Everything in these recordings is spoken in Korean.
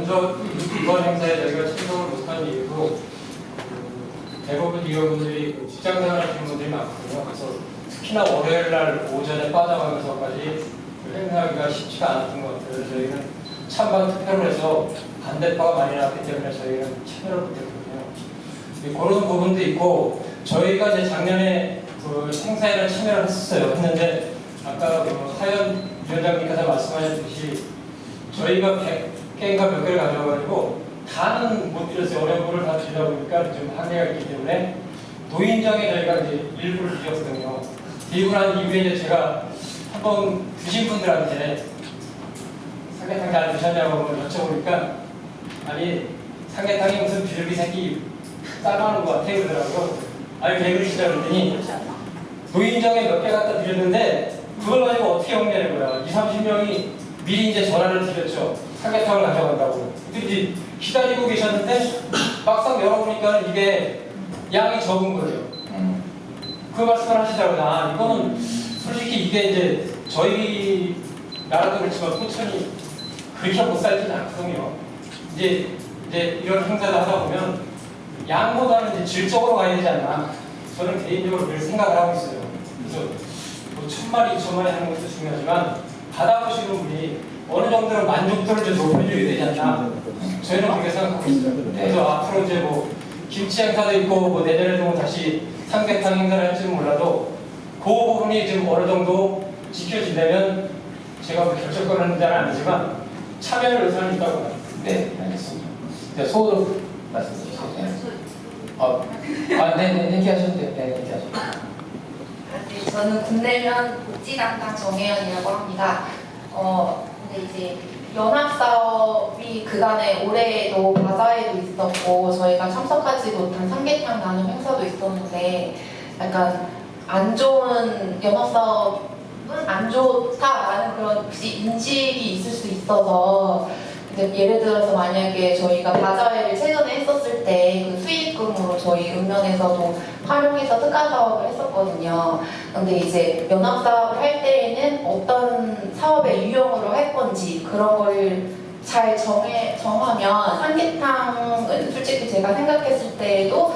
먼저 이번 행사에 저희가 참석을 못한 이유도 대부분 위원분들이 직장생활 하시는 분들이 많거든요. 그래서 특히나 월요일 날 오전에 빠져가면서까지 행사하기가 쉽지가 않았던 것 같아요. 저희는 찬반 투표를 해서 반대파가 많이 나왔기 때문에 저희는 참여를 못했거든요. 그런 부분도 있고 저희가 이제 작년에 그 행사에는 참여를 했는데 아까 하연 위원장님께서 말씀하셨듯이 저희가 100개인가 몇 개를 가져가지고 다는 못 드렸어요. 어려운 거를 다 드리다 보니까 좀 한계가 있기 때문에 노인정에 저희가 이제 일부를 드렸거든요. 드리고 난 이후에 이제 제가 한번 드신 분들한테 삼계탕 잘 드셨냐고 여쭤보니까 아니 삼계탕이 무슨 비둘기 새끼 따라하는 것 같아 그러더라고요. 아니 왜 그러시다 그랬더니 노인정에 몇 개 갖다 드렸는데 그걸 가지고 어떻게 정리하는 거야. 20, 30명이 미리 이제 전화를 드렸죠. 삼계탕을 가져간다고. 그들이 기다리고 계셨는데 막상 열어보니까 이게 양이 적은 거예요. 그 말씀을 하시더라고요. 아, 이거는 솔직히 이게 이제 저희 나라도 그렇지만 포천이 그렇게 못 살지는 않거든요. 이제 이런 행사를 하다 보면 양보다는 이제 질적으로 가야 되지 않나. 저는 개인적으로 늘 생각을 하고 있어요. 그래서 뭐 1000마리, 2000마리 하는 것도 중요하지만 받아보시는 분이 어느 정도로 만족도를 좀 높여줘야 되지 않나. 저희는 그렇게 생각하고 있어요. 그래서 앞으로 이제 뭐 김치 행사도 있고 뭐 내년에도 뭐 다시 삼계탕 행사를 할지는 몰라도 그 부분이 좀 어느 정도 지켜진다면 제가 뭐 결정권을 하는 자는 아니지만 참여를 의사는 있다고 합니다. 네, 알겠습니다. 네, 소로 말씀 주시죠. 네, 얘기하셔도 돼요. 네, 얘기하셔도 돼요. 네, 저는 국내면 복지당당 정혜연이라고 합니다. 근데 이제 연합사업이 그간에 올해도 바자회도 있었고 저희가 참석하지 못한 삼계탕 나눔 행사도 있었는데 약간 안 좋은 연합사업은 안 좋다라는 그런 혹시 인식이 있을 수 있어서 이제 예를 들어서 만약에 저희가 바자회를 최근에 했었을 때 그 수익금으로 저희 읍면에서도 활용해서 특가 사업을 했었거든요. 근데 이제 연합 사업을 할 때에는 어떤 사업의 유형으로 할 건지 그런 걸 잘 정하면 삼계탕은 솔직히 제가 생각했을 때에도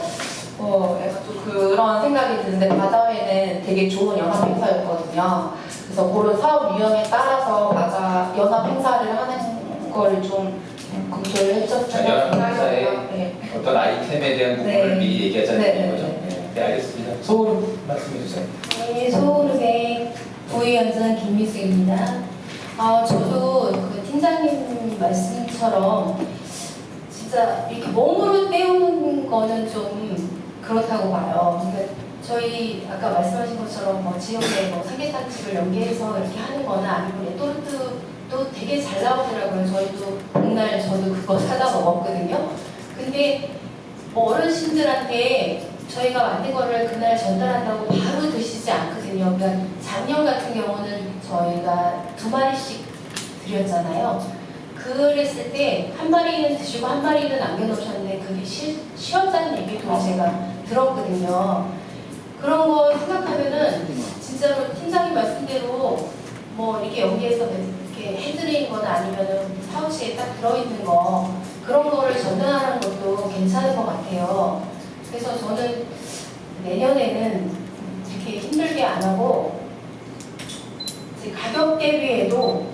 약간 좀 그런 생각이 드는데 바자회는 되게 좋은 연합 행사였거든요. 그래서 그런 사업 유형에 따라서 연합 행사를 하는 걸 좀 검토를 해줬으면 연합 행사에 네. 어떤 아이템에 대한 부분을 네. 미리 얘기하자는 네. 거죠? 네, 알겠습니다. 소로 말씀해 주세요. 네, 소울의 부위원장 김미숙입니다. 저도 그 팀장님 말씀처럼 진짜 이렇게 몸으로 때우는 거는 좀 그렇다고 봐요. 그러니까 저희 아까 말씀하신 것처럼 뭐 지역에 뭐 삼계탕집을 연계해서 이렇게 하는 거나 아니면 레토르트도 되게 잘 나오더라고요. 저희도 그날 저도 그거 사다 먹었거든요. 근데 뭐 어르신들한테 저희가 만든 거를 그날 전달한다고 바로 드시지 않거든요. 그러니까 작년 같은 경우는 저희가 2마리씩 드렸잖아요. 그랬을 때 한 마리는 드시고 한 마리는 남겨놓으셨는데 그게 쉬었다는 얘기도 제가 들었거든요. 그런 거 생각하면은 진짜로 팀장님 말씀대로 뭐 이렇게 연계해서 이렇게 해드리는 거나 아니면은 파우치에 딱 들어있는 거 그런 거를 전달하는 것도 괜찮은 것 같아요. 그래서 저는 내년에는 이렇게 힘들게 안 하고 가격 대비에도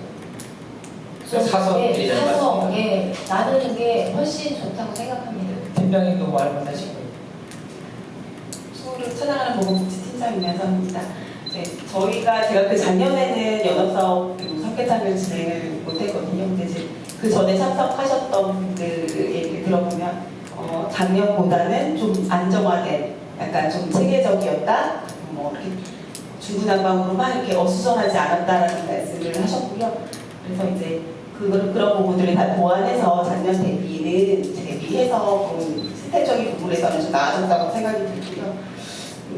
사서 나누는 게 훨씬 좋다고 생각합니다. 팀장님도 말만 하시고. 서울을 찾아가는 보건복지팀장 임현선입니다. 제가 그 작년에는 연합사업 삼계탕을 진행을 못했거든요. 근데 이제 그 전에 참석하셨던 분들 얘기를 들어보면 작년보다는 좀 안정화된 약간 좀 체계적이었다. 뭐 이렇게 중구난방으로만 이렇게 어수선하지 않았다라는 말씀을 하셨고요. 그래서 이제 그런 부분들을 다 보완해서 작년 대비해서 좀 스텝적인 부분에서는 좀 나아졌다고 생각이 들고요.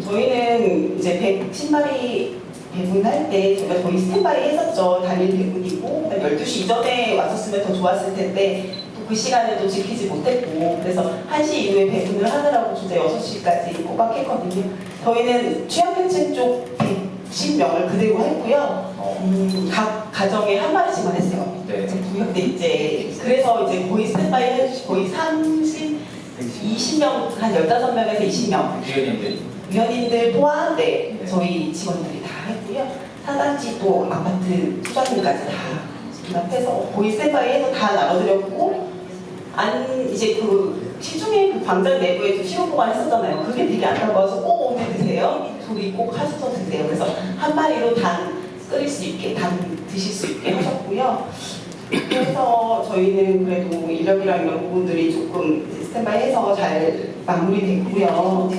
저희는 이제 110마리 배분할 때 저희가 거의 스탠바이 했었죠. 단일 배분이고 12시 이전에 왔었으면 더 좋았을 텐데 또 그 시간을 또 지키지 못했고 그래서 1시 이후에 배분을 하느라고 진짜 6시까지 꼬박했거든요. 저희는 취약계층 쪽 110명을 그대로 했고요. 각 가정에 한 마리씩만 했어요. 네. 근데 이제 그래서 이제 거의 스탠바이 해주시 거의 20명 한 15명에서 20명 위원님들 포함 네 저희 직원들이 다 했고요. 사단지도 아파트 투자금까지 다 진압해서 거의 스탠바이해서 다 나눠드렸고 이제 그 시중에 그 광장 내부에 시험 보관했었잖아요. 그게 되게 안타까워서 꼭 오늘 드세요. 소리 꼭 하셔서 드세요. 그래서 한 마리로 단 끓일 수 있게 단 드실 수 있게 하셨고요. 그래서 저희는 그래도 인력이랑 이런 부분들이 조금 스탠바이해서 잘 마무리됐고요.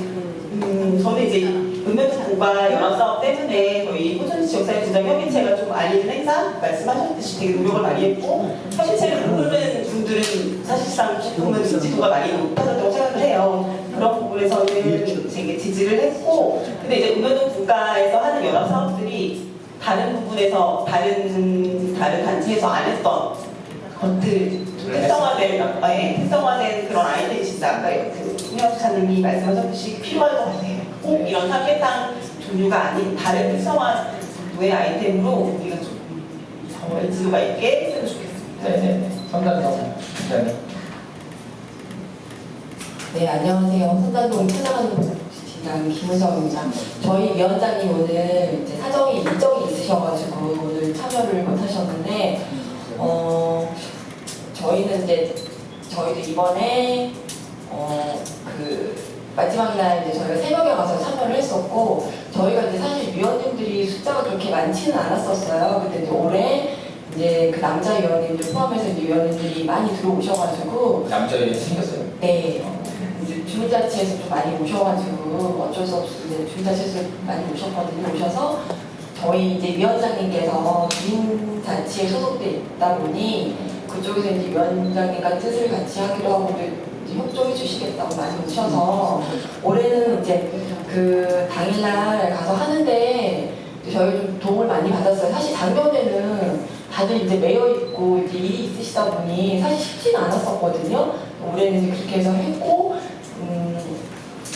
저는 이제 읍면동과 연합사업 때문에 저희 포천시 지역사회 분장 협의체가 좀 알리는 행사 말씀하셨듯이 되게 노력을 많이 했고 협의체를 모르는 분들은 사실상 조금은 인지도가 많이 높아졌다고 생각을 해요. 그런 부분에서는 되게 지지를 했고 근데 이제 읍면동 분과에서 하는 연합사업들이 다른 부분에서 다른 단체에서 안 했던 것들 특성화된 그런 아이템이 진짜 아까 그 홍영수사님이 말씀하셨듯이 필요할 것 같아요. 꼭 이런 삼계탕 종류가 아닌 다른 특성화의 아이템으로 우리가 좀 지도가 있게 했으면 좋겠습니다. 네네. 선단동 부장님. 네, 안녕하세요. 선단동 찾아가는 김은정입니다. 저희 위원장님 오늘 이제 사정이 일정이 있으셔가지고 오늘 참여를 못하셨는데, 저희는 이제 저희도 이번에 그 마지막 날 이제 저희가 새벽에 가서 참여를 했었고, 저희가 이제 사실 위원님들이 숫자가 그렇게 많지는 않았었어요. 근데 이제 올해 이제 그 남자 위원님들 포함해서 이제 위원님들이 많이 들어오셔가지고 남자애 생겼어요. 네. 이제 주민자치에서 좀 많이 오셔가지고 어쩔 수 없이 이제 주민자치에서 많이 오셨거든요. 오셔서 저희 이제 위원장님께서 주민자치에 소속돼 있다 보니 그쪽에서 이제 위원장님과 뜻을 같이 하기도 하고 이제 협조해 주시겠다고 많이 오셔서 올해는 이제 그 당일날 가서 하는데 저희 좀 도움을 많이 받았어요. 사실 작년에는 다들 이제 매여 있고 이제 일이 있으시다 보니 사실 쉽지는 않았었거든요. 올해는 이제 그렇게 해서 했고,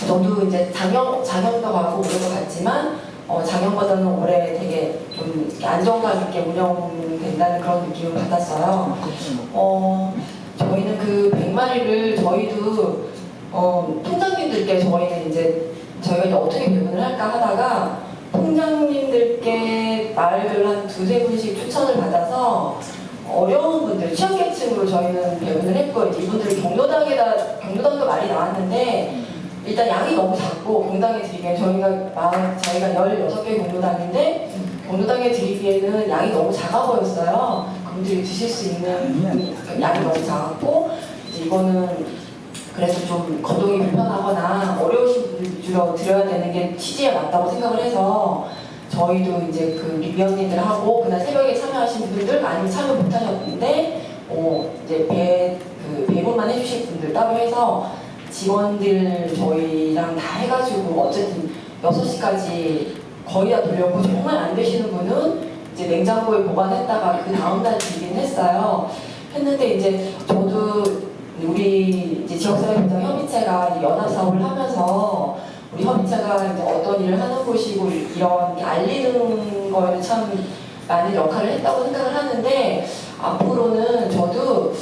저도 이제 작년도 가고 올해도 갔지만, 작년보다는 올해 되게 좀 안정감 있게 운영된다는 그런 느낌을 받았어요. 저희는 그 100마리를 저희도, 통장님들께 저희는 이제 저희가 이제 어떻게 배분을 할까 하다가 통장님들께 말을 한 두세 분씩 추천을 받아서 어려운 분들, 취약계층으로 저희는 배분을 했고, 이분들이 경로당도 말이 나왔는데, 일단 양이 너무 작고, 공당에 드리기엔 저희가 16개 경로당인데, 경로당에 드리기에는 양이 너무 작아 보였어요. 그분들이 드실 수 있는 양이 너무 작았고, 이거는 그래서 좀 거동이 불편하거나 어려우신 분들 위주로 드려야 되는 게 취지에 맞다고 생각을 해서, 저희도 이제 그 위원님들하고 그날 새벽에 참여하신 분들 아니면 참여 못하셨는데 이제 배분만 해주실 분들 따로 해서 직원들 저희랑 다 해가지고 어쨌든 6시까지 거의 다 돌렸고 정말 안 되시는 분은 이제 냉장고에 보관했다가 그 다음날 드리긴 했어요. 했는데 이제 저도 우리 이제 지역사회분장 협의체가 연합사업을 하면서 우리 협의체가 이제 어떤 일을 하는 곳이고 이런 알리는 거에는 참 많은 역할을 했다고 생각을 하는데 앞으로는 저도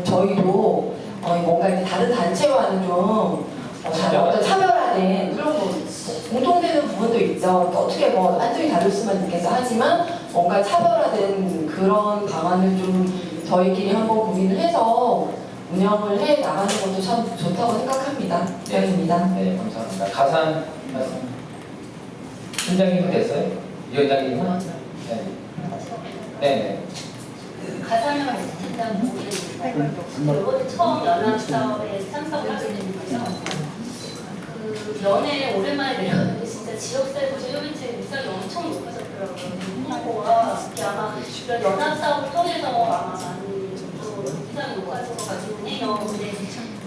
저희도 뭔가 이제 다른 단체와는 좀 어떤 차별화된 그런 공통되는 부분도 있죠. 어떻게 완전히 다를 수만 있겠어 하지만 뭔가 차별화된 그런 방안을 좀 저희끼리 한번 고민을 해서 운영을 해 나가는 것도 참 좋다고 생각합니다. 이상입니다. 네, 감사합니다. 가산 말씀. 팀장님은 됐어요? 위원장님은? 네. 네. 가사명을 팀장 모르겠는데 이번에 처음 연합사업에 참석하게 되면서 그 연애 오랜만에 내려왔는데 진짜 지역사회보조 협의체 일상이 엄청 높아졌더라고요. 홍보가 특히 아마 이런 연합사업을 통해서 아마 많이 일상이 높아진 것 같기는 해요. 근데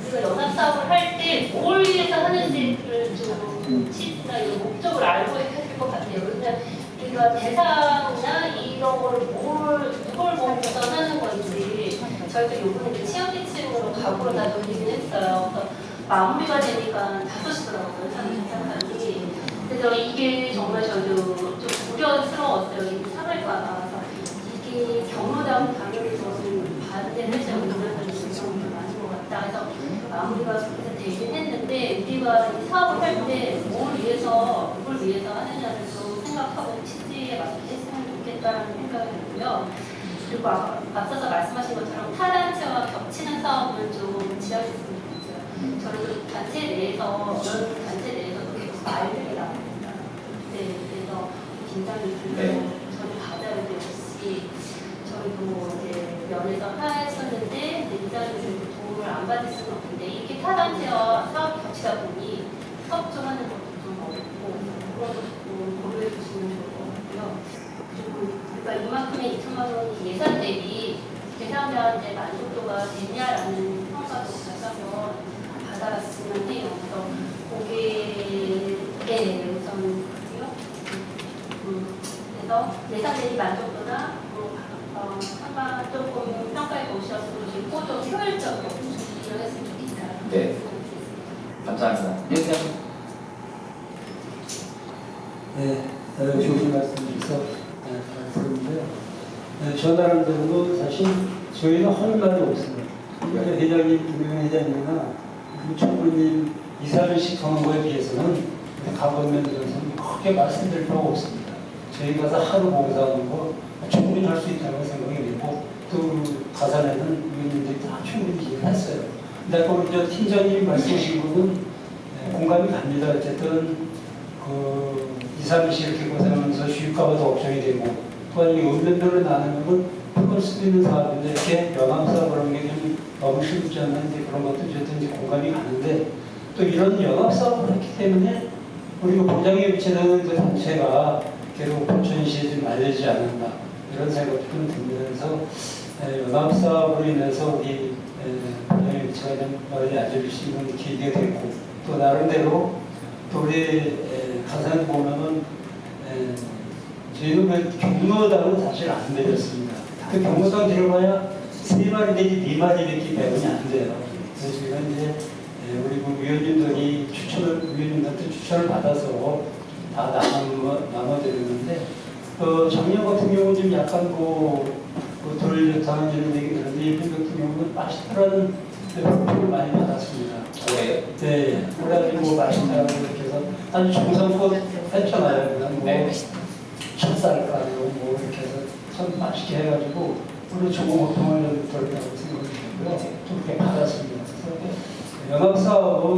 우리가 연합사업을 할 때 뭘 위해서 하는지를 좀 취지나 이런 목적을 알고 해야 될 것 같아요. 그러면 우리가 대상이나 이런 거를 누굴 보고서 하는 건지 저희도 요번에 취약계층으로 각오로 다 돌리긴 했어요. 그래서 마무리가 되니까 5시더라고요. 상상이. 그래서 이게 정말 저도 좀 우려스러웠어요. 이게 상할까 봐. 이게 경로당 당연히 마무리가 그래서 되긴 했는데 우리가 이 사업을 할 때 뭘 위해서 누굴 위해서 하느냐를 좀 생각하고 취지에 맞게 했으면 좋겠다는 생각이 들고요. 그리고 앞서서 말씀하신 것처럼 타단체와 겹치는 사업을 좀 지어줬으면 좋겠어요. 저는 단체 내에서 이런 단체 내에서도 계속 말들이 나옵니다. 네, 그래서 긴장이 들고 저는 받아야 되듯이 저희도 이제 면에서 하였었는데 이 자리에서 도움을 안 받을 수는 없는데 이렇게 타단체와 사업이 겹치다 보니 협조하는 것도 좀 어렵고 그런 것도 좀 고려해 주시면 좋을 것 같고요. 그리고 그러니까 이만큼의 2천만 원이 예산 대비 대상자한테 만족도가 되냐라는 평가도 가져서 받아갔으면 해요. 그래서 거기에 우선이요. 그래서 예산 대비 만족도나 한번 조금 평가해 보셨으면 좋겠고 또 효율적으로 일을 했으면 좋겠다. 네. 감사합니다. 일단 네, 좋은 말씀 주셔서 감사드리고요. 저 나름대로 사실 저희는 할 말이 없습니다. 회장님, 김영 회장님이나 총무님 이사를씩 하는 거에 비해서는 가보면서는 크게 말씀드릴 필요가 없습니다. 저희 가서 하루 봉사하는 거 충분히 할 수 있다고 생각이 들고 또 가산에는 위원님들이 다 충분히 이해했어요. 근데 아까 우리 저 팀장님이 말씀하신 부분 공감이 갑니다. 어쨌든 그 2, 3일씩 이렇게 고생하면서 주유가가 더 걱정이 되고 또한 이 읍면별로 나누면 그걸 수도 있는 사업인데 이렇게 연합사업 그런 게 좀 너무 쉽지 않은데 그런 것도 어쨌든 이제 공감이 가는데 또 이런 연합사업을 했기 때문에 우리가 보장에 위치하는 그 단체가 계속 포천시에 좀 알려지지 않는다 이런 생각도 좀 듭니다. 그래서 연합사업으로 인해서 우리 보장에 위치가 좀 멀리 알려질 수 있는 계기가 됐고 또 나름대로 또 우리 가산 보면은 저희는 그 경로당은 사실 안 되었습니다. 그 경로당 들어가야 3마리 내지 4마리밖에 배분이 안 돼요. 그래서 저희가 이제 우리 그 위원님들이 위원님들한테 추천을 받아서 다 나눠드렸는데 작년 같은 경우는 좀 약간 덜 좋다는 이런 얘기 들었는데 이번 같은 경우는 맛있더라는 평을 많이 받았습니다. 네, 그래가지고 맛있다고 이렇게 해서 아주 정성껏 했잖아요. 그냥 뭐 찹쌀가루 뭐 이렇게 해서 참 맛있게 해가지고 우리 좋은 고통을 덜다고 생각이 들고요. 좀 그렇게 받았습니다. 그래서 연합사업은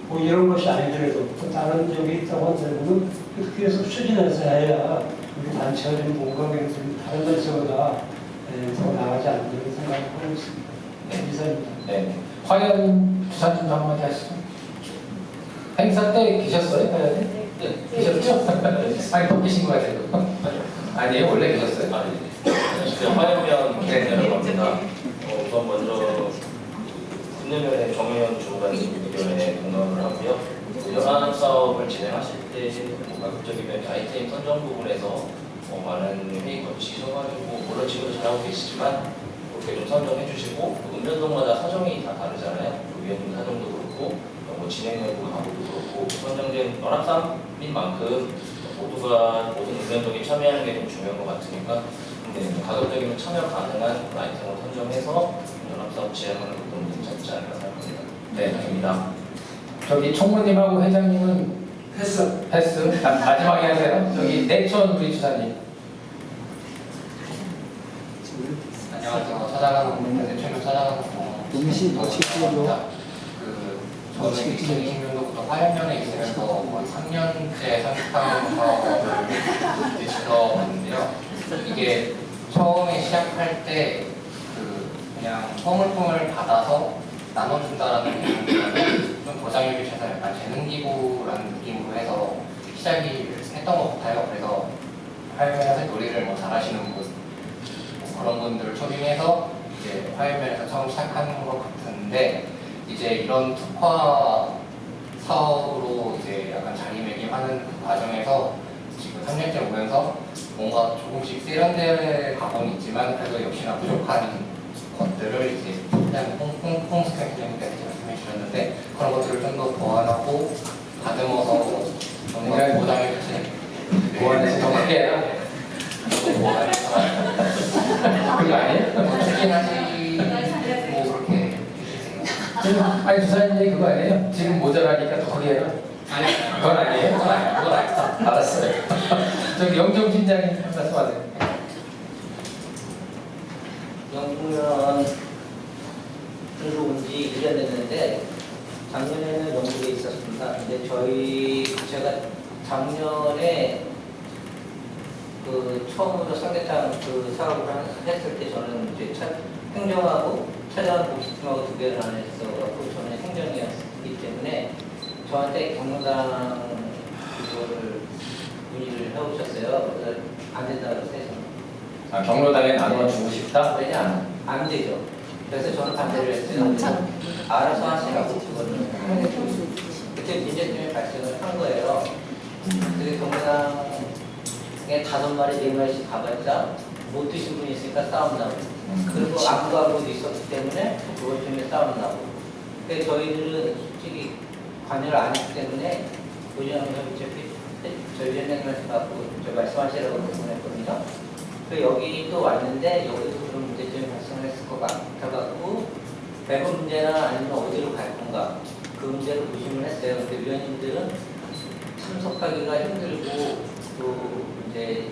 뭐 이런 것이 아니더라도 또 다른 적이 있다고 하더라도 그렇게 해서 추진해서 해야 우리 단체가 좀 뭔가 좀 다른 단체보다 더 나가지 않는 생각을 하고 있습니다. 네, 이상입니다. 네. 화연 부사님도 한마디 하시죠. 행사 때 계셨어요? 화연이? 네. 계셨죠? 아니, 더 계신 거 같아요. 아니에요? 원래 계셨어요? 아니, 화연면 여러분입니다. 우선 먼저 군내면의 정의원 주무관님 의견에 공감을 하고요. 연합 사업을 진행하실 때 가급적이면 아이템 선정 부분에서 많은 회의 거치셔가지고 물론 지금도 잘하고 계시지만 그렇게 좀 선정해 주시고 읍면동마다 사정이 다 다르잖아요. 위원님 사정도 그렇고 진행하고 가구도 그렇고 선정된 연합 사업인 만큼 모두가 모든 읍면동이 참여하는 게 좀 중요한 것 같으니까 가급적이면 참여 가능한 아이템을 선정해서 연합사업 진행하는 것도 괜찮지 않을까 생각합니다. 네, 아닙니다. 저기 총무님하고 회장님은 패스. 마지막에 하세요. 저기 내천 우리 주사님. 안녕하세요. 찾아가는 내천을 찾아가는 음식 저는 2020년도부터 화연면에 있으면서 거의 3년째 상상 사업을 지켜봤는데요. 이게 처음에 시작할 때 그냥 허물품을 받아서 나눠준다라는 개념보다는 좀 보장률이 최소 약간 재능기구라는 느낌으로 해서 시작이 했던 것 같아요. 그래서 화연면에서 요리를 뭐 잘하시는 분 그런 분들을 초빙해서 이제 화연면에서 처음 시작하는 것 같은데 이제 이런 특화 사업으로 이제 약간 자리매김하는 그 과정에서 지금 3년째 오면서 뭔가 조금씩 세련되어 가고는 있지만 그래도 역시나 부족한 것들을 이제 그냥 홍스캔 기자님께서 말씀해 주셨는데 그런 것들을 좀 더 보완하고 다듬어서 정말 보장해 주세요. 보완해서 더 크게 해라. 보완해서 그거 아니에요? 추진하시 뭐 그렇게 해주세요. 아니 주사님 얘기 그거 아니에요? 지금 모자라니까 더 크게 해라. 아니 그건 아니에요. 그건 아니에요. 알았어요. 저기 영정 팀장님 말씀하세요. 영국면 들어온 지 1년 됐는데 작년에는 영국에 있었습니다. 근데 제가 작년에 그 처음으로 삼계탕 그 사업을 했을 때 저는 이제 행정하고 차장 복지팀하고 두 개를 안 했어갖고 저는 행정이었기 때문에 저한테 경로당 그거를 문의를 해오셨어요. 그래서 안 된다고 해서. 아, 경로당에 나눠주고 싶다? 왜냐 안 되죠. 그래서 저는 반대를 했어요. 알아서 하시라고 그거는. 그때 문제점이 발생을 한 거예요. 그래서 경로당에 5마리, 4마리씩 가봤자 못 드신 분이 있으니까 싸움 나고. 그리고 안 가고도 있었기 때문에 그것 때문에 싸움 나고. 근데 저희들은 솔직히 관여를 안 했기 때문에 도시락협의체 저희 현장님한테 갖고 말씀하시라고 보냈거든요. 여기 또 왔는데 여기도 그런 문제점이 발생했을 것 같아갖고 배분 문제나 아니면 어디로 갈 건가 그 문제를 고심을 했어요. 근데 위원님들은 참석하기가 힘들고 또 이제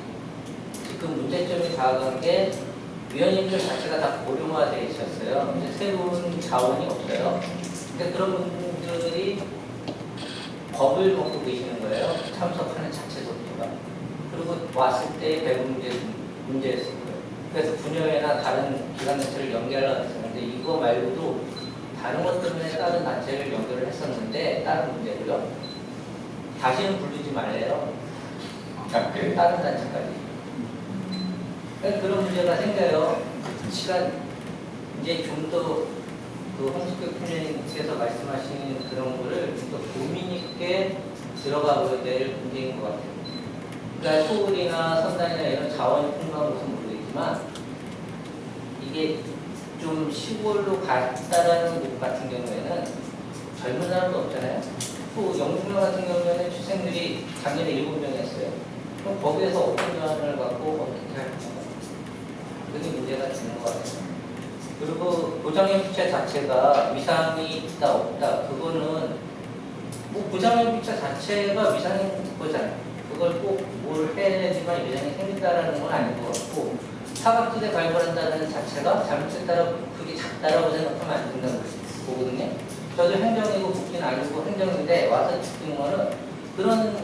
지금 문제점이 다가간 게 위원님들 자체가 다 고령화되어 있었어요. 이제 새로운 자원이 없어요. 근데 그런 분들이 겁을 먹고 계시는 거예요. 참석하는 자체부터가. 그리고 왔을 때 배분 문제였을 거예요. 그래서 분야나 다른 기관 단체를 연결하려고 했었는데 이거 말고도 다른 것 때문에 다른 단체를 연결을 했었는데 다른 문제고요. 다시는 부르지 말래요. 다른 단체까지. 그런 문제가 생겨요. 시간 이제 좀 더 그 홍석규 팀장님께서 말씀하신 그런 거를 좀 더 고민 있게 들어가야 될 문제인 것 같아요. 그러니까 소울이나 선단이나 이런 자원이 풍부한 것은 모르겠지만 이게 좀 시골로 갔다라는 곳 같은 경우에는 젊은 사람도 없잖아요. 또 영국면 같은 경우에는 출생률이 작년에 7명이었어요. 그럼 거기에서 어떤 자원을 갖고 어떻게 할 건가? 그게 문제가 되는 것 같아요. 그리고 보장협의체 자체가 위상이 있다 없다 그거는 뭐 보장협의체 자체가 위상인 거잖아요. 그걸 꼭 뭘 해야지만 위상이 생긴다라는 건 아닌 것 같고 사각지대 발굴한다는 자체가 잘못했다라고 그게 작다라고 생각하면 안 된다고 보거든요. 저도 행정이고 국기는 아니고 행정인데 와서 느낀 거는 그런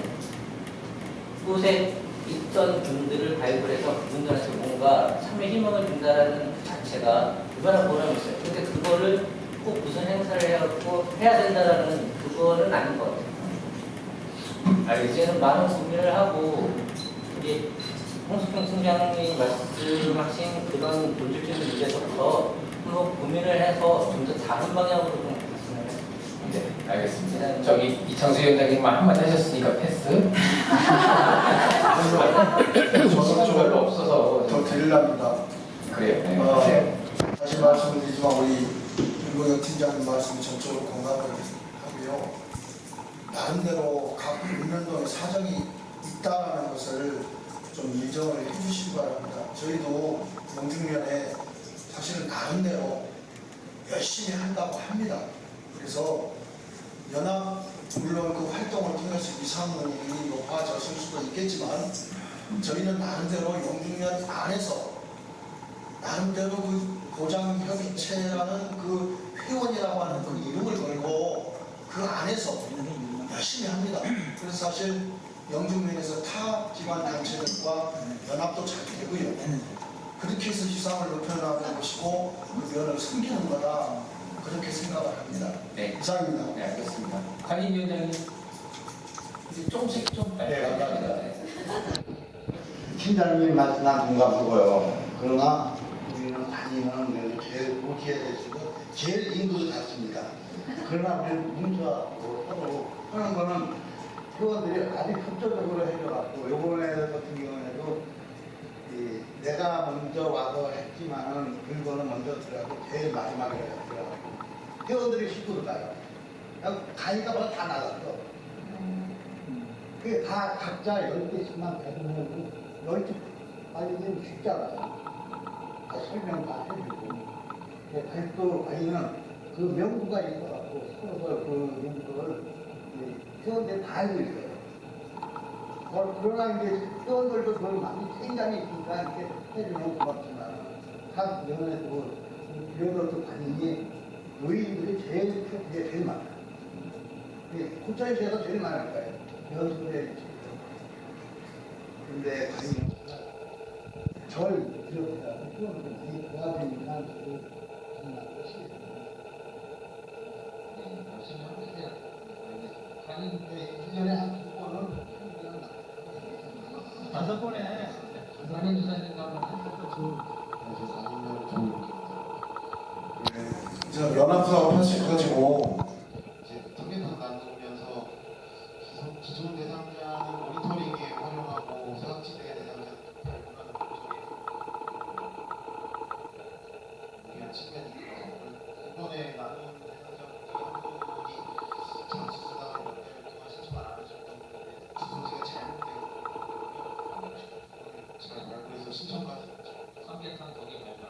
곳에 있던 분들을 발굴해서 그분들한테 뭔가 삶의 희망을 준다라는 그 자체가 얼마나 보람이 있어요. 근데 그거를 꼭 무슨 행사를 해야 된다라는 그거는 아닌 것 같아요. 이제는 많은 고민을 하고 이제 홍석경 팀장님이 말씀하신 그런 본질적인 문제부터 한번 고민을 해서 좀 더 다른 방향으로 좀 갔으면 해요. 네, 알겠습니다. 저기 이창수 위원장님만 한마디 하셨으니까 패스. 시간 별로 없어서 더 드리랍니다. 그래요. 네. 다시 말씀을 드리지만 우리 윤봉영 팀장님 말씀이 전적으로 공감하고요. 나름대로 각 읍면동에 사정이 있다는 것을 좀 인정을 해주시기 바랍니다. 저희도 영중면에 사실은 나름대로 열심히 한다고 합니다. 그래서 연합 물론 그 활동을 통해서 위상이 높아졌을 수도 있겠지만 저희는 나름대로 영중면 안에서 나름대로 그 보장협의체라는 그 회원이라고 하는 그 이름을 걸고 그 안에서 열심히 합니다. 그래서 사실 영중면에서 타 기관 단체들과 연합도 잘 되고요. 그렇게 해서 희상을 높여나가는 것이고 그 면을 숨기는 거다. 그렇게 생각을 합니다. 네. 이상입니다. 네, 알겠습니다. 관임 위원장님 이제 조금씩 좀 감사합니다. 팀장님 말씀 난 공감하고요. 그러나 우리는 다니는 제일 못해야 될 수도 제일 인구도 작습니다. 그러나 우리 문서하고 서로 하는 거는 회원들이 아주 협조적으로 해줘갖고 이번에 같은 경우에도 내가 먼저 와서 했지만은 물건은 먼저 들어가고 제일 마지막에 들어가고 회원들이 식구로 가요. 가니까 뭐 다 나갔어. 그게 다 각자 10개씩만 배우면 10개 아이들은 쉽지 않아요. 다 설명 다 해주고 별도 아이는 그 명부가 있어갖고 그 명부를 회원들이 다 알고 있어요. 그러나 이제 회원들도 그 많이 책임감이 있으니까 이렇게 해주면 고맙지만 각 면에서 회원들도 반응이 노인들이 그게 제일 많아요. 고차에서 제일 많을 거예요. 회원들의 근데 과연 절 기억해야 회원들이 많이 도와주니까 정말 멋있어요. 아니, 1년에 한 2번은 5번에 많이 이제 연합사업 하셔가지고 통계선 나누면서 기존 대상자는 모니터링에 활용하고 사각지대 대상자 발굴하는 쪽에 측면이 있고 이번에 나눈 대상자분들이 장수수당을 몇 개월 동안 신청 안 하셨던 분들이 주소지가 잘못되고 잘 발굴해서 신청 받은 삼계탕 거기 발굴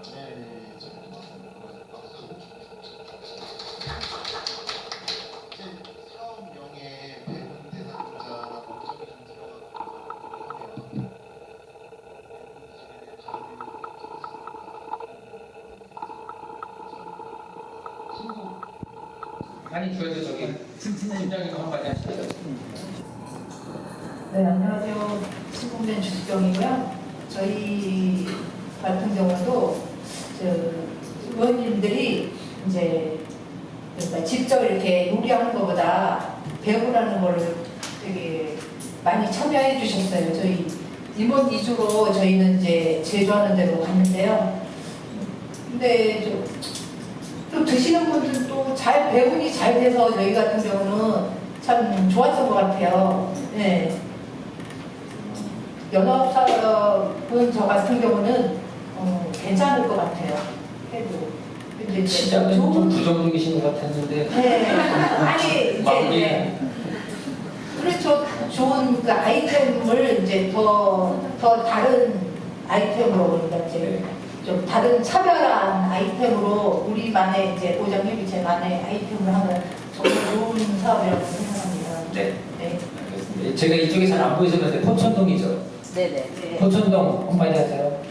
네, 사업명에 배분 대상자나 목적이 좀 들어가고 아니 저희도 저기 팀장님 한마디 하시죠. 네, 안녕하세요. 신공된 주수경이고요. 저희 같은 경우도 의원님들이 이제 그러니까 직접 이렇게 요리하는 것보다 배우라는 거를 되게 많이 참여해 주셨어요. 저희 임원 위주로 저희는 이제 제조하는 데로 갔는데요. 근데 또 드시는 분들 또 잘 배분이 잘 돼서 저희 같은 경우는 참 좋았던 것 같아요. 네. 연합사업은 저 같은 경우는 괜찮을 것 같아요. 해도. 근데 시작은 좀 부정적이신 것 같았는데. 네. 아니 이제 그렇죠. 좋은 그 아이템을 이제 더 다른 아이템으로 그러니까 이제 좀 다른 차별한 아이템으로 우리만의 이제 보장협의체만의 아이템을 하면 정말 좋은 사업이라고 생각합니다. 네. 네. 알겠습니다. 제가 이쪽에 잘 안 보이셨는데 포천동이죠. 네네. 네. 포천동 한마디 하세요.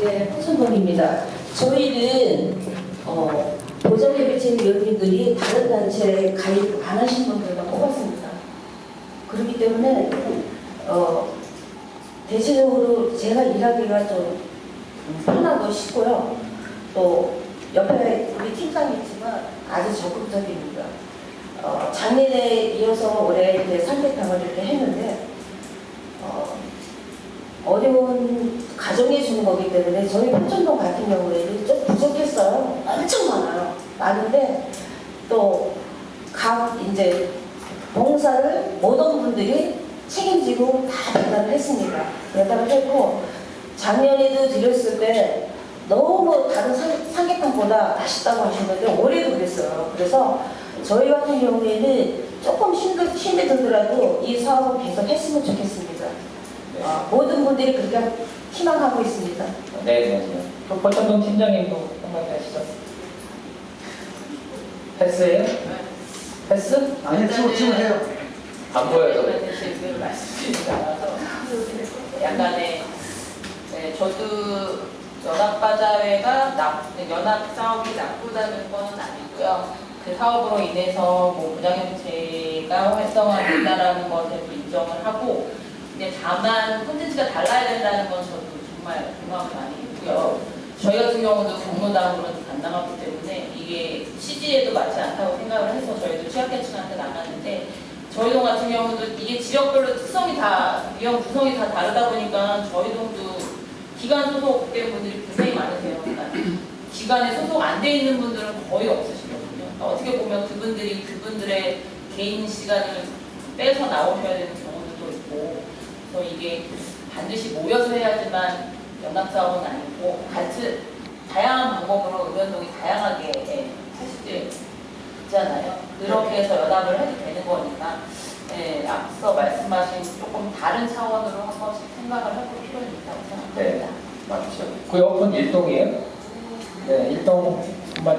네, 포천동입니다. 저희는 보장협의체 위원님들이 다른 단체에 가입 안 하신 분들만 뽑았습니다. 그렇기 때문에 대체적으로 제가 일하기가 좀 편하고 쉽고요. 또 옆에 우리 팀장이 있지만 아주 적극적입니다. 작년에 이어서 올해 이제 삼계탕을 이렇게 했는데 어려운 가정에 주는 거기 때문에 저희 포천동 같은 경우에는 좀 부족했어요. 엄청 많아요. 많은데 또 각 이제 봉사를 모든 분들이 책임지고 다 배달을 했습니다. 배달을 했고 작년에도 드렸을 때 너무 다른 삼계탕보다 맛있다고 하셨는데 올해도 그랬어요. 그래서 저희 같은 경우에는 조금 힘이 들더라도 이 사업을 계속 했으면 좋겠습니다. 모든 분들이 그렇게 희망하고 있습니다. 네, 또 포천동 팀장님도 한마디 하시죠. 패스예요? 패스? 아니, 지금 해요. 안 보여요. 말씀드리지 않아서 약간의 저도 연합바자회가 연합 사업이 나쁘다는 건 아니고요. 그 사업으로 인해서 뭐 분양협체가 활성화된다라는 것을 인정을 하고, 근데 다만 콘텐츠가 달라야 된다는 건 저도 정말 공감을 많이 했고요. 저희 같은 경우도 경로당으로는 안 나갔기 때문에 이게 CG에도 맞지 않다고 생각을 해서 저희도 취약계층한테 나갔는데, 저희 동 같은 경우도 이게 지역별로 특성이 다, 위험 구성이 다 다르다 보니까 저희 동도 기관 소속된 분들이 굉장히 많으세요. 그러니까 기관에 소속 안 돼 있는 분들은 거의 없으시거든요. 그러니까 어떻게 보면 그분들이 그분들의 개인 시간을 빼서 나오셔야 되는 경우도 있고, 그래서 이게 반드시 모여서 해야지만 연합사업은 아니고 같은 다양한 방법으로 의원동이 다양하게 할 수도 있잖아요. 그렇게 해서 연합을 해도 되는 거니까 앞서 말씀하신 조금 다른 차원으로 한 번씩 생각을 해볼 필요는 있다고 생각합니다. 네, 맞죠. 그 옆은 일동이에요? 일동